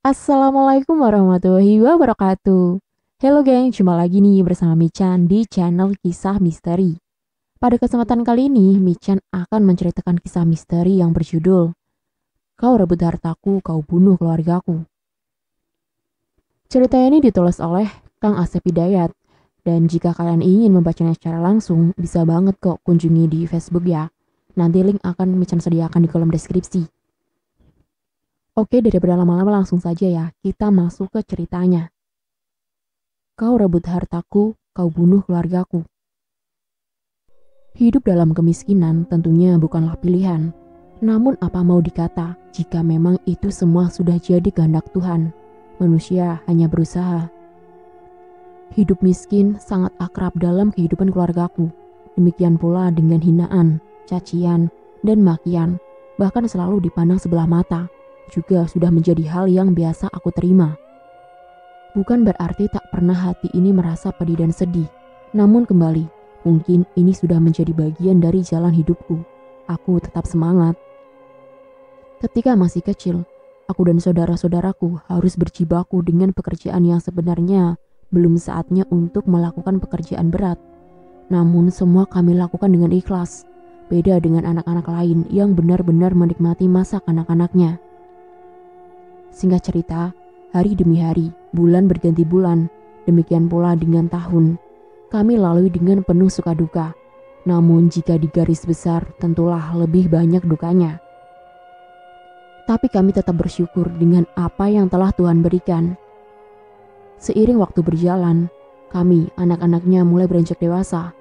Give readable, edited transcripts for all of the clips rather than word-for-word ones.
Assalamualaikum warahmatullahi wabarakatuh. Halo geng, jumpa lagi nih bersama Michan di channel Kisah Misteri. Pada kesempatan kali ini, Michan akan menceritakan kisah misteri yang berjudul Kau rebut hartaku, kau bunuh keluargaku. Cerita ini ditulis oleh Kang Asep Hidayat, dan jika kalian ingin membacanya secara langsung, bisa banget kok kunjungi di Facebook ya. Nanti link akan Michan sediakan di kolom deskripsi. Oke, daripada lama-lama langsung saja ya, kita masuk ke ceritanya. Kau rebut hartaku, kau bunuh keluargaku. Hidup dalam kemiskinan tentunya bukanlah pilihan. Namun apa mau dikata, jika memang itu semua sudah jadi kehendak Tuhan, manusia hanya berusaha. Hidup miskin sangat akrab dalam kehidupan keluargaku. Demikian pula dengan hinaan, cacian, dan makian, bahkan selalu dipandang sebelah mata, juga sudah menjadi hal yang biasa aku terima. Bukan berarti tak pernah hati ini merasa pedih dan sedih. Namun kembali, mungkin ini sudah menjadi bagian dari jalan hidupku. Aku tetap semangat. Ketika masih kecil, aku dan saudara-saudaraku harus berjibaku dengan pekerjaan yang sebenarnya belum saatnya untuk melakukan pekerjaan berat. Namun semua kami lakukan dengan ikhlas. Beda dengan anak-anak lain yang benar-benar menikmati masa kanak-kanaknya. Singkat cerita, hari demi hari, bulan berganti bulan, demikian pula dengan tahun. Kami lalui dengan penuh suka duka. Namun jika di garis besar, tentulah lebih banyak dukanya. Tapi kami tetap bersyukur dengan apa yang telah Tuhan berikan. Seiring waktu berjalan, kami, anak-anaknya mulai beranjak dewasa.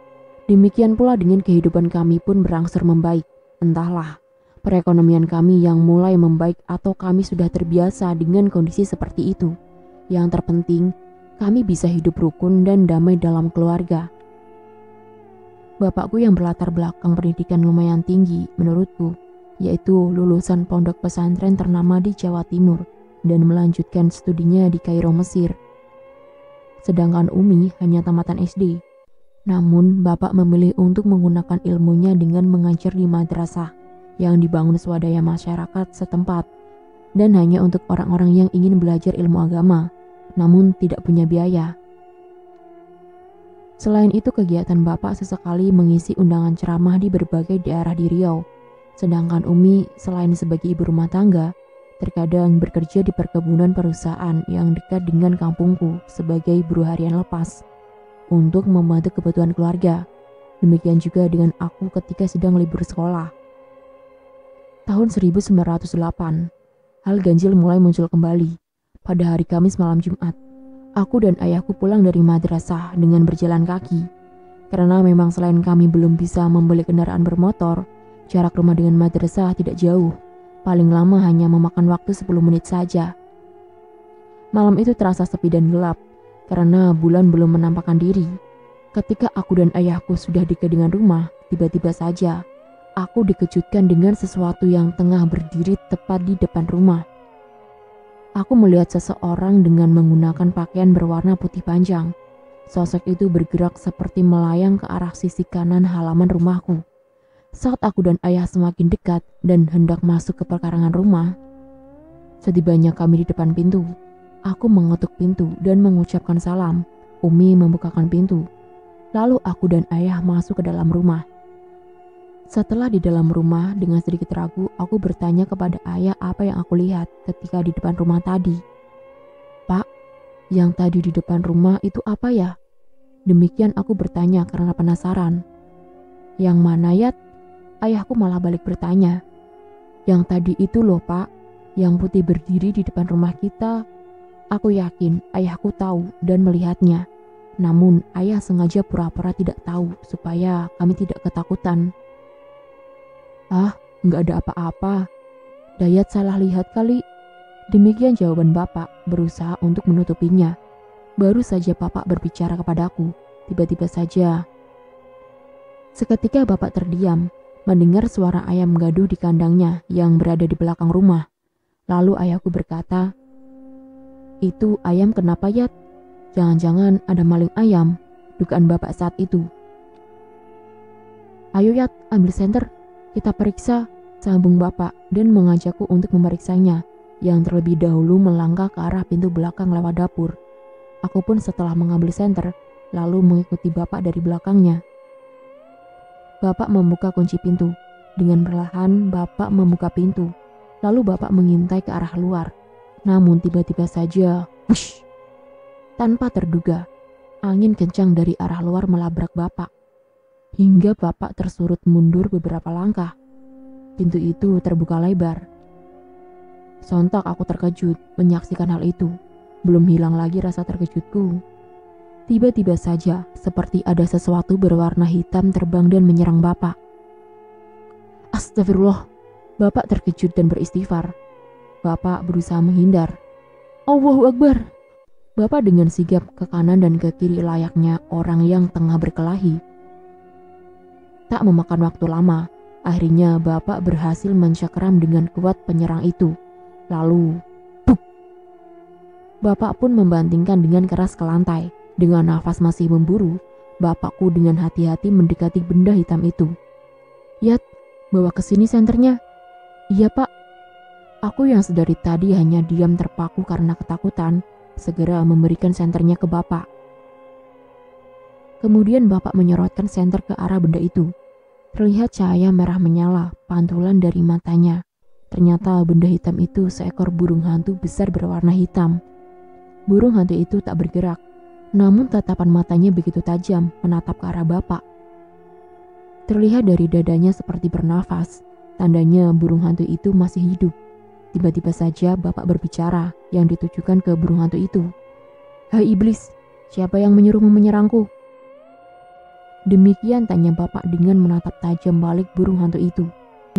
Demikian pula dengan kehidupan kami pun berangsur membaik. Entahlah, perekonomian kami yang mulai membaik atau kami sudah terbiasa dengan kondisi seperti itu. Yang terpenting, kami bisa hidup rukun dan damai dalam keluarga. Bapakku yang berlatar belakang pendidikan lumayan tinggi menurutku, yaitu lulusan pondok pesantren ternama di Jawa Timur dan melanjutkan studinya di Kairo, Mesir. Sedangkan Umi hanya tamatan SD. Namun bapak memilih untuk menggunakan ilmunya dengan mengajar di madrasah yang dibangun swadaya masyarakat setempat dan hanya untuk orang-orang yang ingin belajar ilmu agama, namun tidak punya biaya. Selain itu, kegiatan bapak sesekali mengisi undangan ceramah di berbagai daerah di Riau, sedangkan Umi selain sebagai ibu rumah tangga, terkadang bekerja di perkebunan perusahaan yang dekat dengan kampungku sebagai buruh harian lepas untuk membantu kebutuhan keluarga. Demikian juga dengan aku ketika sedang libur sekolah. Tahun 1908, hal ganjil mulai muncul kembali. Pada hari Kamis malam Jumat, aku dan ayahku pulang dari madrasah dengan berjalan kaki. Karena memang selain kami belum bisa membeli kendaraan bermotor, jarak rumah dengan madrasah tidak jauh. Paling lama hanya memakan waktu 10 menit saja. Malam itu terasa sepi dan gelap, karena bulan belum menampakkan diri. Ketika aku dan ayahku sudah dekat dengan rumah, tiba-tiba saja aku dikejutkan dengan sesuatu yang tengah berdiri tepat di depan rumah. Aku melihat seseorang dengan menggunakan pakaian berwarna putih panjang. Sosok itu bergerak seperti melayang ke arah sisi kanan halaman rumahku. Saat aku dan ayah semakin dekat dan hendak masuk ke perkarangan rumah, setibanya kami di depan pintu, aku mengetuk pintu dan mengucapkan salam. Umi membukakan pintu. Lalu aku dan ayah masuk ke dalam rumah. Setelah di dalam rumah, dengan sedikit ragu, aku bertanya kepada ayah apa yang aku lihat ketika di depan rumah tadi. "Pak, yang tadi di depan rumah itu apa ya?" Demikian aku bertanya karena penasaran. "Yang mana ya?" Ayahku malah balik bertanya. "Yang tadi itu loh Pak, yang putih berdiri di depan rumah kita." Aku yakin ayahku tahu dan melihatnya. Namun ayah sengaja pura-pura tidak tahu supaya kami tidak ketakutan. "Ah, nggak ada apa-apa. Dayat salah lihat kali." Demikian jawaban bapak berusaha untuk menutupinya. Baru saja bapak berbicara kepadaku, tiba-tiba saja seketika bapak terdiam, mendengar suara ayam gaduh di kandangnya yang berada di belakang rumah. Lalu ayahku berkata, "Itu ayam kenapa ya? Jangan-jangan ada maling ayam," dugaan bapak saat itu. "Ayo Yat, ambil senter, kita periksa," sambung bapak dan mengajakku untuk memeriksanya. yang terlebih dahulu melangkah ke arah pintu belakang lewat dapur. Aku pun setelah mengambil senter, lalu mengikuti bapak dari belakangnya. Bapak membuka kunci pintu. Dengan perlahan, bapak membuka pintu. Lalu bapak mengintai ke arah luar. Namun tiba-tiba saja, wush! Tanpa terduga, angin kencang dari arah luar melabrak bapak. Hingga bapak tersurut mundur beberapa langkah. Pintu itu terbuka lebar. Sontak aku terkejut menyaksikan hal itu. Belum hilang lagi rasa terkejutku. Tiba-tiba saja, seperti ada sesuatu berwarna hitam terbang dan menyerang bapak. Astagfirullah, bapak terkejut dan beristighfar. Bapak berusaha menghindar. Allahu Akbar. Bapak dengan sigap ke kanan dan ke kiri layaknya orang yang tengah berkelahi. Tak memakan waktu lama, akhirnya bapak berhasil mencakram dengan kuat penyerang itu. Lalu, buk! Bapak pun membantingkan dengan keras ke lantai. Dengan nafas masih memburu, bapakku dengan hati-hati mendekati benda hitam itu. Yat, bawa ke sini senternya. Iya pak. Aku yang sedari tadi hanya diam terpaku karena ketakutan, segera memberikan senternya ke bapak. Kemudian bapak menyorotkan senter ke arah benda itu. Terlihat cahaya merah menyala, pantulan dari matanya. Ternyata benda hitam itu seekor burung hantu besar berwarna hitam. Burung hantu itu tak bergerak, namun tatapan matanya begitu tajam menatap ke arah bapak. Terlihat dari dadanya seperti bernafas, tandanya burung hantu itu masih hidup. Tiba-tiba saja bapak berbicara yang ditujukan ke burung hantu itu. Hai iblis, siapa yang menyuruhmu menyerangku? Demikian tanya bapak dengan menatap tajam balik burung hantu itu.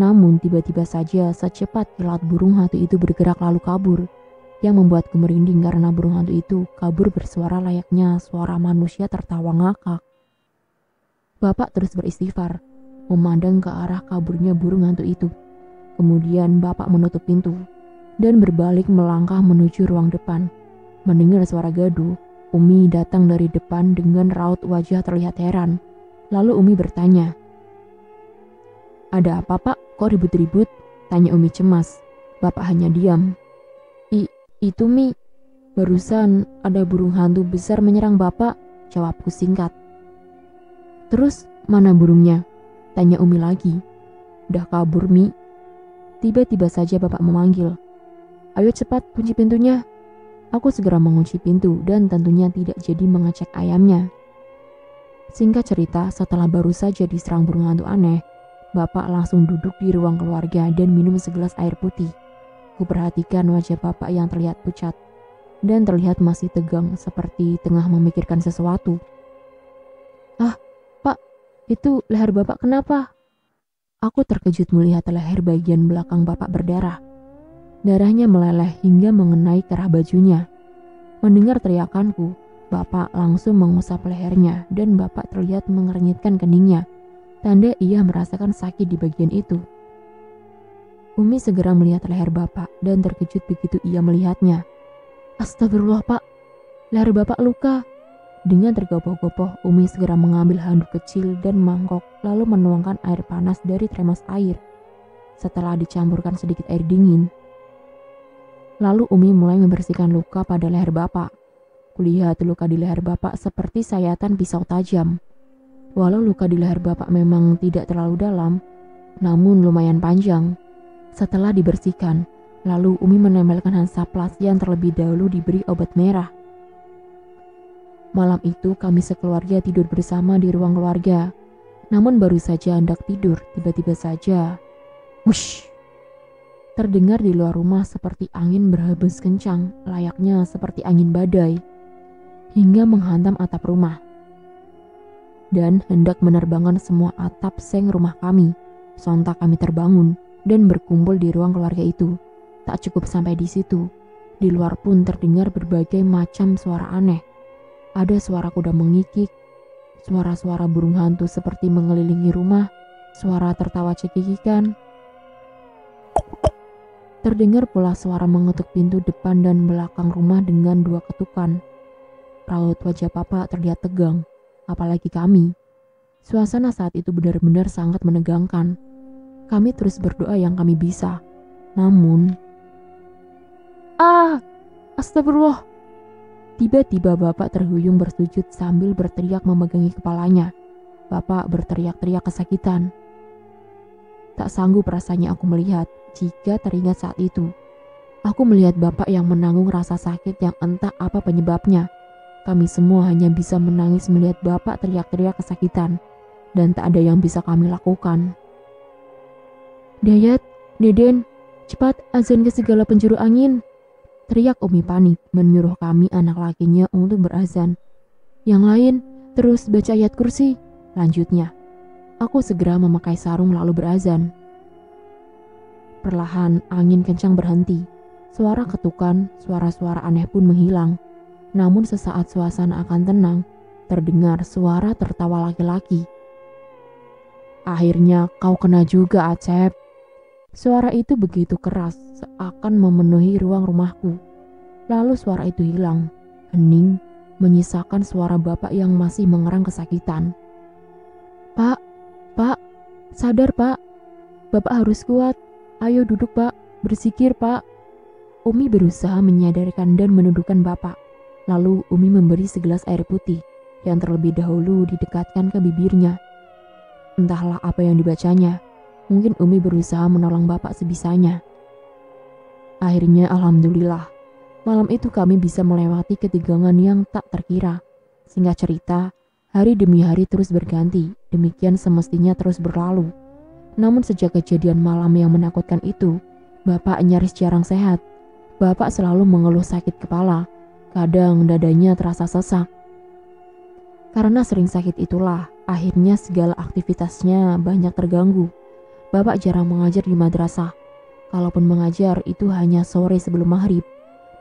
Namun tiba-tiba saja secepat kilat burung hantu itu bergerak lalu kabur. Yang membuatku merinding karena burung hantu itu kabur bersuara layaknya suara manusia tertawa ngakak. Bapak terus beristighfar, memandang ke arah kaburnya burung hantu itu. Kemudian bapak menutup pintu dan berbalik melangkah menuju ruang depan. Mendengar suara gaduh, Umi datang dari depan dengan raut wajah terlihat heran. Lalu Umi bertanya, "Ada apa pak? Kok ribut-ribut?" Tanya Umi cemas. Bapak hanya diam. Itu Mi, barusan ada burung hantu besar menyerang bapak, jawabku singkat. Terus mana burungnya? Tanya Umi lagi. Udah kabur Mi. Tiba-tiba saja bapak memanggil. Ayo cepat kunci pintunya. Aku segera mengunci pintu dan tentunya tidak jadi mengecek ayamnya. Singkat cerita, setelah baru saja diserang burung hantu aneh, bapak langsung duduk di ruang keluarga dan minum segelas air putih. Kuperhatikan wajah bapak yang terlihat pucat dan terlihat masih tegang seperti tengah memikirkan sesuatu. Ah, Pak, itu leher bapak kenapa? Aku terkejut melihat leher bagian belakang bapak berdarah. Darahnya meleleh hingga mengenai kerah bajunya. Mendengar teriakanku, bapak langsung mengusap lehernya dan bapak terlihat mengernyitkan keningnya. Tanda ia merasakan sakit di bagian itu. Umi segera melihat leher bapak dan terkejut begitu ia melihatnya. Astagfirullah pak, leher bapak luka. Dengan tergopoh-gopoh, Umi segera mengambil handuk kecil dan mangkok lalu menuangkan air panas dari termos air. Setelah dicampurkan sedikit air dingin, lalu Umi mulai membersihkan luka pada leher bapak. Kulihat luka di leher bapak seperti sayatan pisau tajam. Walau luka di leher bapak memang tidak terlalu dalam, namun lumayan panjang. Setelah dibersihkan, lalu Umi menempelkan hansaplas yang terlebih dahulu diberi obat merah. Malam itu kami sekeluarga tidur bersama di ruang keluarga. Namun baru saja hendak tidur, tiba-tiba saja, wush! Terdengar di luar rumah seperti angin berhembus kencang, layaknya seperti angin badai, hingga menghantam atap rumah. Dan hendak menerbangkan semua atap seng rumah kami. Sontak kami terbangun dan berkumpul di ruang keluarga itu. Tak cukup sampai di situ, di luar pun terdengar berbagai macam suara aneh. Ada suara kuda mengikik, suara-suara burung hantu seperti mengelilingi rumah, suara tertawa cekikikan. Terdengar pula suara mengetuk pintu depan dan belakang rumah dengan 2 ketukan. Raut wajah Papa terlihat tegang, apalagi kami. Suasana saat itu benar-benar sangat menegangkan. Kami terus berdoa yang kami bisa. Namun, Astagfirullah. Tiba-tiba bapak terhuyung bersujud sambil berteriak memegangi kepalanya. Bapak berteriak-teriak kesakitan. Tak sanggup rasanya aku melihat jika teringat saat itu. Aku melihat bapak yang menanggung rasa sakit yang entah apa penyebabnya. Kami semua hanya bisa menangis melihat bapak teriak-teriak kesakitan. Dan tak ada yang bisa kami lakukan. Dayat, Deden, cepat azan ke segala penjuru angin. Teriak Umi panik menyuruh kami anak lakinya untuk berazan. Yang lain terus baca ayat kursi. Lanjutnya, aku segera memakai sarung lalu berazan. Perlahan angin kencang berhenti. Suara ketukan, suara-suara aneh pun menghilang. Namun sesaat suasana akan tenang, terdengar suara tertawa laki-laki. Akhirnya kau kena juga, Acep. Suara itu begitu keras, seakan memenuhi ruang rumahku. Lalu suara itu hilang, hening, menyisakan suara bapak yang masih mengerang kesakitan. Pak, sadar pak. Bapak harus kuat. Ayo duduk pak, berzikir pak. Umi berusaha menyadarkan dan menundukkan bapak. Lalu Umi memberi segelas air putih yang terlebih dahulu didekatkan ke bibirnya. Entahlah apa yang dibacanya. Mungkin Umi berusaha menolong bapak sebisanya. Akhirnya alhamdulillah, malam itu kami bisa melewati ketegangan yang tak terkira. Singkat cerita, hari demi hari terus berganti, demikian semestinya terus berlalu. Namun sejak kejadian malam yang menakutkan itu, bapak nyaris jarang sehat. Bapak selalu mengeluh sakit kepala, kadang dadanya terasa sesak. Karena sering sakit itulah, akhirnya segala aktivitasnya banyak terganggu. Bapak jarang mengajar di madrasah. Kalaupun mengajar itu hanya sore sebelum maghrib.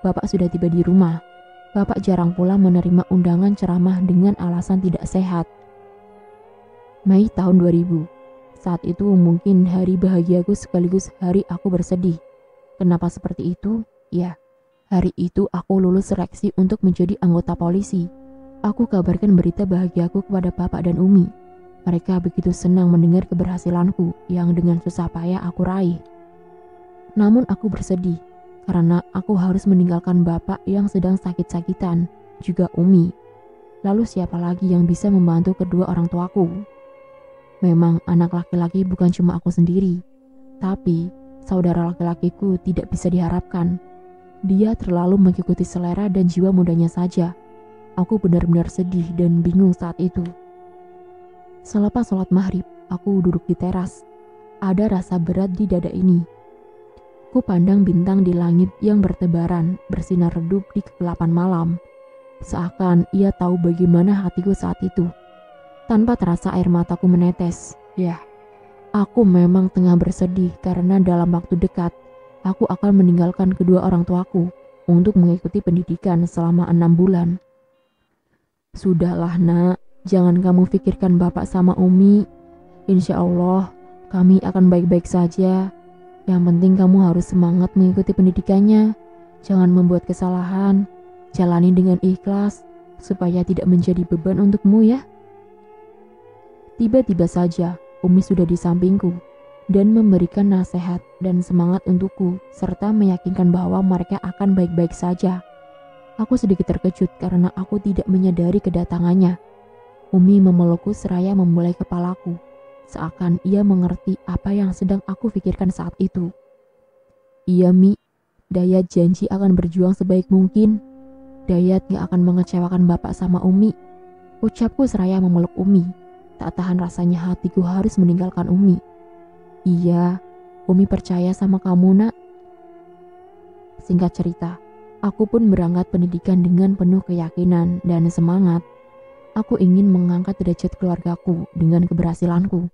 Bapak sudah tiba di rumah. Bapak jarang pula menerima undangan ceramah dengan alasan tidak sehat. Mei tahun 2000. Saat itu mungkin hari bahagiaku sekaligus hari aku bersedih. Kenapa seperti itu? Ya, hari itu aku lulus seleksi untuk menjadi anggota polisi. Aku kabarkan berita bahagiaku kepada Bapak dan Umi. Mereka begitu senang mendengar keberhasilanku yang dengan susah payah aku raih. Namun aku bersedih karena aku harus meninggalkan bapak yang sedang sakit-sakitan, juga Umi. Lalu siapa lagi yang bisa membantu kedua orang tuaku? Memang anak laki-laki bukan cuma aku sendiri, tapi saudara laki-lakiku tidak bisa diharapkan. Dia terlalu mengikuti selera dan jiwa mudanya saja. Aku benar-benar sedih dan bingung saat itu. Selepas sholat maghrib, aku duduk di teras. Ada rasa berat di dada ini. Ku pandang bintang di langit yang bertebaran, bersinar redup di kegelapan malam. Seakan ia tahu bagaimana hatiku saat itu. Tanpa terasa air mataku menetes. Ya, aku memang tengah bersedih karena dalam waktu dekat, aku akan meninggalkan kedua orang tuaku untuk mengikuti pendidikan selama 6 bulan. Sudahlah nak. Jangan kamu pikirkan bapak sama Umi. Insya Allah kami akan baik-baik saja. Yang penting kamu harus semangat mengikuti pendidikannya. Jangan membuat kesalahan. Jalani dengan ikhlas supaya tidak menjadi beban untukmu ya. Tiba-tiba saja Umi sudah di sampingku dan memberikan nasihat dan semangat untukku serta meyakinkan bahwa mereka akan baik-baik saja. Aku sedikit terkejut karena aku tidak menyadari kedatangannya. Umi memelukku seraya memulai kepalaku, seakan ia mengerti apa yang sedang aku pikirkan saat itu. Iya Mi, Dayat janji akan berjuang sebaik mungkin. Dayat gak akan mengecewakan bapak sama Umi. Ucapku seraya memeluk Umi. Tak tahan rasanya hatiku harus meninggalkan Umi. Iya, Umi percaya sama kamu nak. Singkat cerita, aku pun berangkat pendidikan dengan penuh keyakinan dan semangat. Aku ingin mengangkat derajat keluargaku dengan keberhasilanku.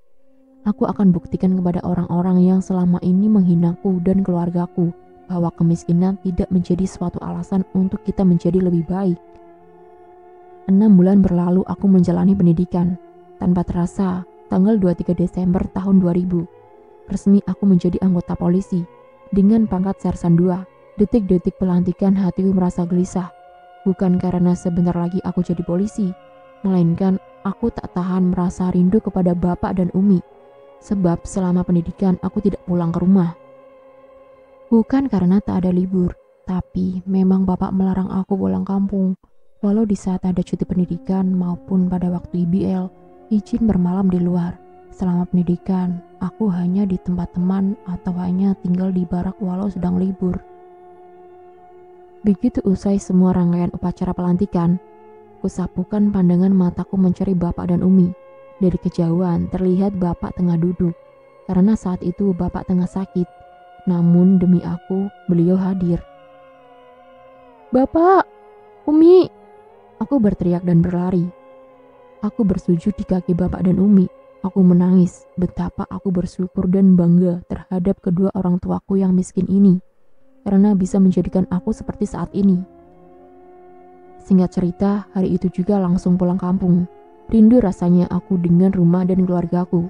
Aku akan buktikan kepada orang-orang yang selama ini menghinaku dan keluargaku bahwa kemiskinan tidak menjadi suatu alasan untuk kita menjadi lebih baik. 6 bulan berlalu aku menjalani pendidikan. Tanpa terasa, tanggal 23 Desember tahun 2000, resmi aku menjadi anggota polisi dengan pangkat Sersan 2. Detik-detik pelantikan hatiku merasa gelisah. Bukan karena sebentar lagi aku jadi polisi, melainkan aku tak tahan merasa rindu kepada bapak dan Umi. Sebab selama pendidikan aku tidak pulang ke rumah. Bukan karena tak ada libur, Tapi memang bapak melarang aku pulang kampung, walau di saat ada cuti pendidikan maupun pada waktu IBL, izin bermalam di luar. Selama pendidikan, aku hanya di tempat teman atau hanya tinggal di barak walau sedang libur. Begitu usai semua rangkaian upacara pelantikan, kusapukan pandangan mataku mencari bapak dan Umi. Dari kejauhan terlihat bapak tengah duduk, karena saat itu bapak tengah sakit. Namun demi aku, beliau hadir. "Bapak, Umi!" Aku berteriak dan berlari. Aku bersujud di kaki bapak dan Umi. Aku menangis betapa aku bersyukur dan bangga terhadap kedua orang tuaku yang miskin ini, karena bisa menjadikan aku seperti saat ini. Singkat cerita, hari itu juga langsung pulang kampung. Rindu rasanya aku dengan rumah dan keluargaku.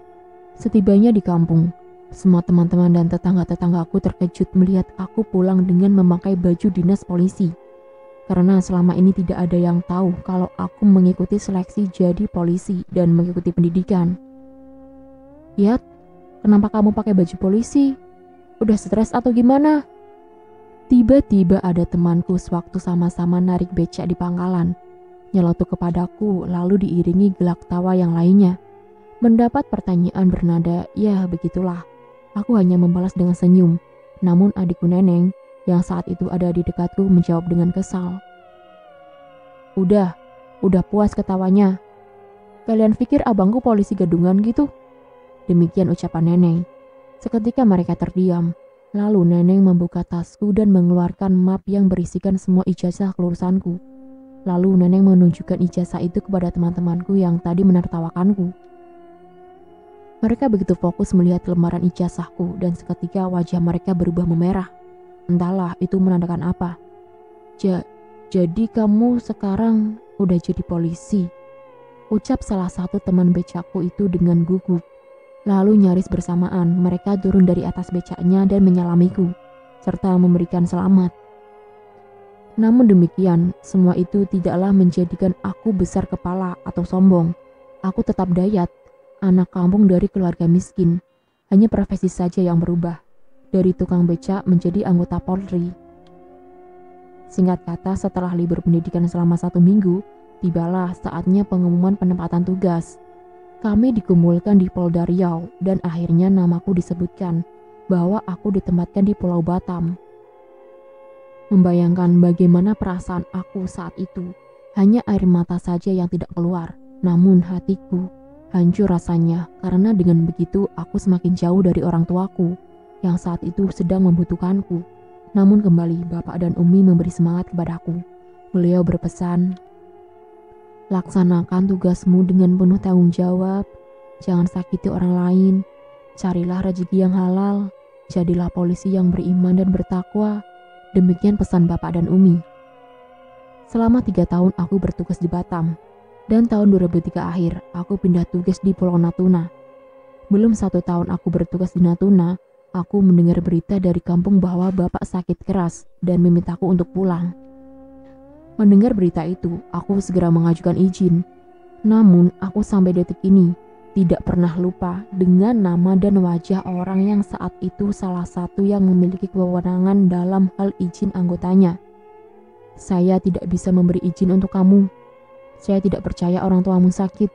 Setibanya di kampung, semua teman-teman dan tetangga-tetanggaku terkejut melihat aku pulang dengan memakai baju dinas polisi. Karena selama ini tidak ada yang tahu kalau aku mengikuti seleksi jadi polisi dan mengikuti pendidikan. "Yat, kenapa kamu pakai baju polisi? Udah stres atau gimana?" Tiba-tiba ada temanku sewaktu sama-sama narik becak di pangkalan. Nyelotok kepadaku lalu diiringi gelak tawa yang lainnya. Mendapat pertanyaan bernada, "Ya begitulah." Aku hanya membalas dengan senyum. Namun adikku Neneng yang saat itu ada di dekatku menjawab dengan kesal. Udah puas ketawanya. Kalian pikir abangku polisi gadungan gitu?" Demikian ucapan Neneng. Seketika mereka terdiam. Lalu Neneng membuka tasku dan mengeluarkan map yang berisikan semua ijazah kelulusanku. Lalu Neneng menunjukkan ijazah itu kepada teman-temanku yang tadi menertawakanku. Mereka begitu fokus melihat lembaran ijazahku dan seketika wajah mereka berubah memerah. Entahlah itu menandakan apa. Jadi kamu sekarang udah jadi polisi?" Ucap salah satu teman becakku itu dengan gugup. Lalu nyaris bersamaan mereka turun dari atas becaknya dan menyalamiku, serta memberikan selamat. Namun demikian, semua itu tidaklah menjadikan aku besar kepala atau sombong. Aku tetap Dayat, anak kampung dari keluarga miskin. Hanya profesi saja yang berubah. Dari tukang becak menjadi anggota Polri. Singkat kata, setelah libur pendidikan selama 1 minggu, tibalah saatnya pengumuman penempatan tugas. Kami dikumpulkan di Polda Riau dan akhirnya namaku disebutkan bahwa aku ditempatkan di Pulau Batam. Membayangkan bagaimana perasaan aku saat itu, hanya air mata saja yang tidak keluar, namun hatiku hancur rasanya karena dengan begitu aku semakin jauh dari orang tuaku yang saat itu sedang membutuhkanku. Namun kembali Bapak dan Umi memberi semangat kepadaku. Beliau berpesan, "Laksanakan tugasmu dengan penuh tanggung jawab, jangan sakiti orang lain, carilah rezeki yang halal, jadilah polisi yang beriman dan bertakwa." Demikian pesan Bapak dan Umi. Selama 3 tahun aku bertugas di Batam, dan tahun 2003 akhir aku pindah tugas di Pulau Natuna. Belum 1 tahun aku bertugas di Natuna, aku mendengar berita dari kampung bahwa bapak sakit keras dan memintaku untuk pulang. Mendengar berita itu, aku segera mengajukan izin. Namun, aku sampai detik ini tidak pernah lupa dengan nama dan wajah orang yang saat itu salah satu yang memiliki kewenangan dalam hal izin anggotanya. "Saya tidak bisa memberi izin untuk kamu. Saya tidak percaya orang tuamu sakit."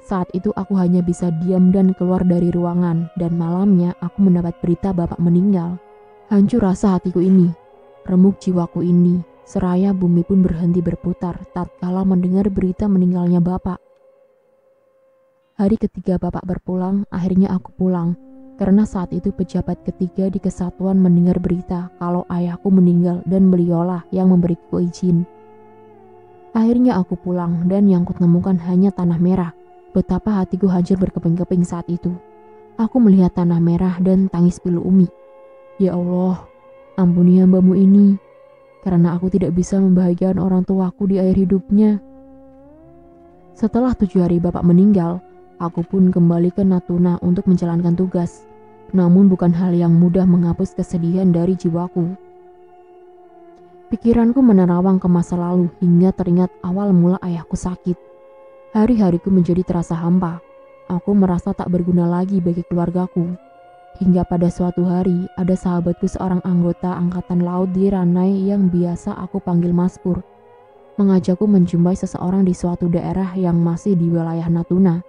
Saat itu aku hanya bisa diam dan keluar dari ruangan, dan malamnya aku mendapat berita bapak meninggal. Hancur rasa hatiku ini, remuk jiwaku ini, seraya bumi pun berhenti berputar tatkala mendengar berita meninggalnya bapak. Hari ketiga bapak berpulang, akhirnya aku pulang, karena saat itu pejabat ketiga di kesatuan mendengar berita kalau ayahku meninggal dan beliaulah yang memberiku izin. Akhirnya aku pulang dan yang kutemukan hanya tanah merah. Betapa hatiku hancur berkeping-keping saat itu. Aku melihat tanah merah dan tangis pilu Umi. "Ya Allah, ampuni hambamu ini, karena aku tidak bisa membahagiakan orang tuaku di akhir hidupnya." Setelah 7 hari bapak meninggal, aku pun kembali ke Natuna untuk menjalankan tugas. Namun bukan hal yang mudah menghapus kesedihan dari jiwaku. Pikiranku menerawang ke masa lalu hingga teringat awal mula ayahku sakit. Hari-hariku menjadi terasa hampa. Aku merasa tak berguna lagi bagi keluargaku. Hingga pada suatu hari, ada sahabatku seorang anggota angkatan laut di Ranai yang biasa aku panggil Mas Pur, mengajakku menjumpai seseorang di suatu daerah yang masih di wilayah Natuna,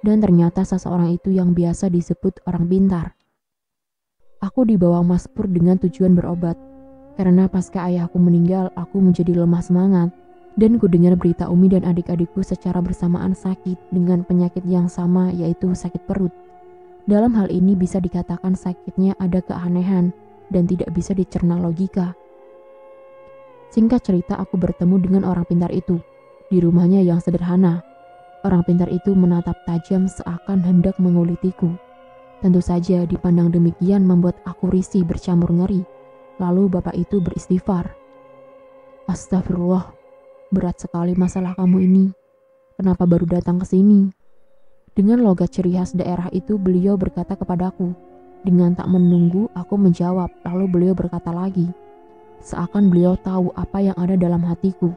dan ternyata seseorang itu yang biasa disebut orang pintar. Aku dibawa Mas Pur dengan tujuan berobat, karena pasca ayahku meninggal, aku menjadi lemah semangat, dan ku dengar berita Umi dan adik-adikku secara bersamaan sakit dengan penyakit yang sama, yaitu sakit perut. Dalam hal ini bisa dikatakan sakitnya ada keanehan dan tidak bisa dicerna logika. Singkat cerita, aku bertemu dengan orang pintar itu di rumahnya yang sederhana. Orang pintar itu menatap tajam seakan hendak mengulitiku. Tentu saja dipandang demikian membuat aku risih bercampur ngeri. Lalu bapak itu beristighfar. Astagfirullah, berat sekali masalah kamu ini. Kenapa baru datang ke sini? Dengan logat ciri khas daerah itu beliau berkata kepadaku. Dengan tak menunggu aku menjawab, lalu beliau berkata lagi. Seakan beliau tahu apa yang ada dalam hatiku.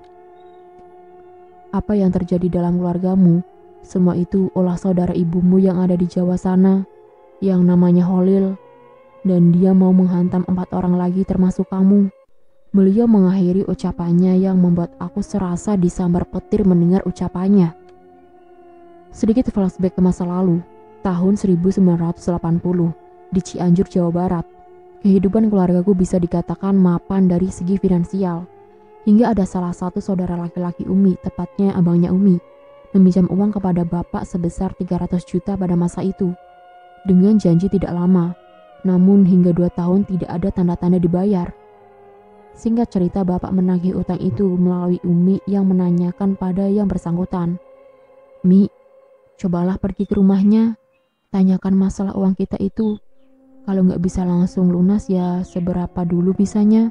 Apa yang terjadi dalam keluargamu, semua itu olah saudara ibumu yang ada di Jawa sana, yang namanya Holil, dan dia mau menghantam 4 orang lagi termasuk kamu. Beliau mengakhiri ucapannya yang membuat aku serasa disambar petir mendengar ucapannya. Sedikit flashback ke masa lalu, tahun 1980, di Cianjur, Jawa Barat. Kehidupan keluargaku bisa dikatakan mapan dari segi finansial. Hingga ada salah satu saudara laki-laki Umi, tepatnya abangnya Umi, meminjam uang kepada bapak sebesar 300 juta pada masa itu. Dengan janji tidak lama, namun hingga 2 tahun tidak ada tanda-tanda dibayar. Singkat cerita, bapak menagih utang itu melalui Umi yang menanyakan pada yang bersangkutan. Mi, cobalah pergi ke rumahnya, tanyakan masalah uang kita itu. Kalau nggak bisa langsung lunas ya seberapa dulu bisanya,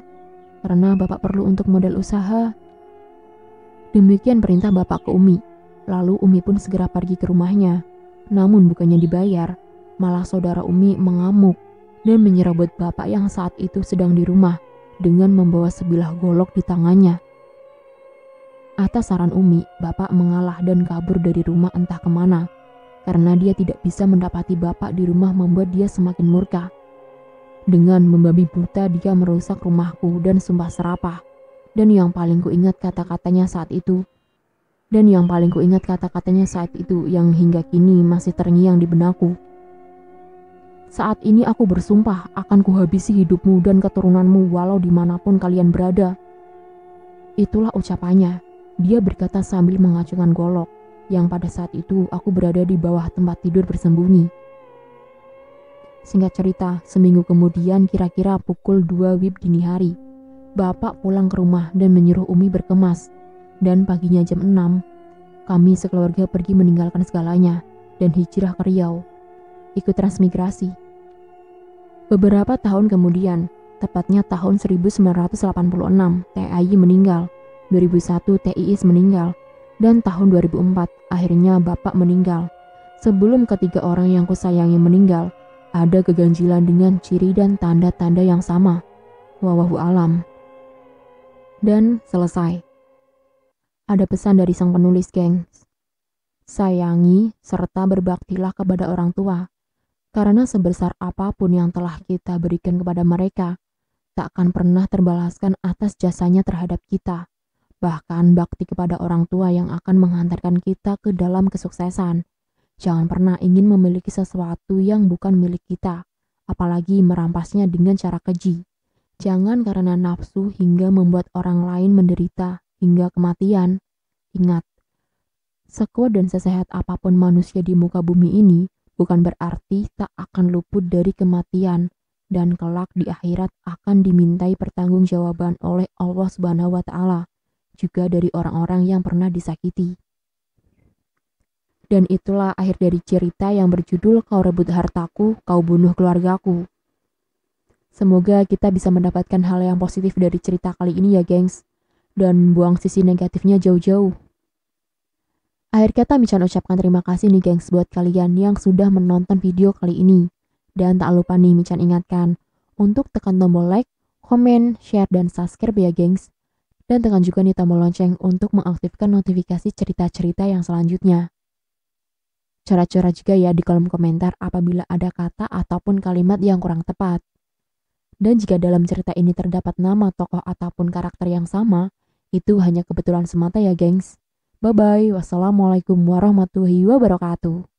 karena bapak perlu untuk modal usaha. Demikian perintah bapak ke Umi. Lalu Umi pun segera pergi ke rumahnya. Namun bukannya dibayar, malah saudara Umi mengamuk dan menyerobot bapak yang saat itu sedang di rumah dengan membawa sebilah golok di tangannya. Atas saran Umi, bapak mengalah dan kabur dari rumah entah kemana. Karena dia tidak bisa mendapati bapak di rumah membuat dia semakin murka. Dengan membabi buta dia merusak rumahku dan sumpah serapah. Dan yang paling kuingat kata-katanya saat itu. Yang hingga kini masih terngiang di benakku. Saat ini aku bersumpah akan kuhabisi hidupmu dan keturunanmu walau dimanapun kalian berada. Itulah ucapannya. Dia berkata sambil mengacungkan golok. Yang pada saat itu aku berada di bawah tempat tidur bersembunyi. Singkat cerita, seminggu kemudian kira-kira pukul 2 WIB dini hari, bapak pulang ke rumah dan menyuruh Umi berkemas. Dan paginya jam 6, kami sekeluarga pergi meninggalkan segalanya dan hijrah ke Riau, ikut transmigrasi. Beberapa tahun kemudian, tepatnya tahun 1986, TAI meninggal, 2001 TIIS meninggal, dan tahun 2004 akhirnya bapak meninggal. Sebelum ketiga orang yang kusayangi meninggal, ada keganjilan dengan ciri dan tanda-tanda yang sama. Wallahu alam. Dan selesai. Ada pesan dari sang penulis, gengs. Sayangi serta berbaktilah kepada orang tua, karena sebesar apapun yang telah kita berikan kepada mereka, tak akan pernah terbalaskan atas jasanya terhadap kita. Bahkan bakti kepada orang tua yang akan menghantarkan kita ke dalam kesuksesan. Jangan pernah ingin memiliki sesuatu yang bukan milik kita, apalagi merampasnya dengan cara keji. Jangan karena nafsu hingga membuat orang lain menderita hingga kematian. Ingat, sekuat dan sesehat apapun manusia di muka bumi ini, bukan berarti tak akan luput dari kematian, dan kelak di akhirat akan dimintai pertanggungjawaban oleh Allah Subhanahu wa Ta'ala. Juga dari orang-orang yang pernah disakiti. Dan itulah akhir dari cerita yang berjudul Kau Rebut Hartaku, Kau Bunuh Keluargaku. Semoga kita bisa mendapatkan hal yang positif dari cerita kali ini ya gengs, dan buang sisi negatifnya jauh-jauh. Akhir kata Michan ucapkan terima kasih nih gengs buat kalian yang sudah menonton video kali ini. Dan tak lupa nih Michan ingatkan untuk tekan tombol like, komen, share, dan subscribe ya gengs. Dan tekan juga nih tombol lonceng untuk mengaktifkan notifikasi cerita-cerita yang selanjutnya. Coret-coret juga ya di kolom komentar apabila ada kata ataupun kalimat yang kurang tepat. Dan jika dalam cerita ini terdapat nama tokoh ataupun karakter yang sama, itu hanya kebetulan semata ya gengs. Bye-bye, wassalamualaikum warahmatullahi wabarakatuh.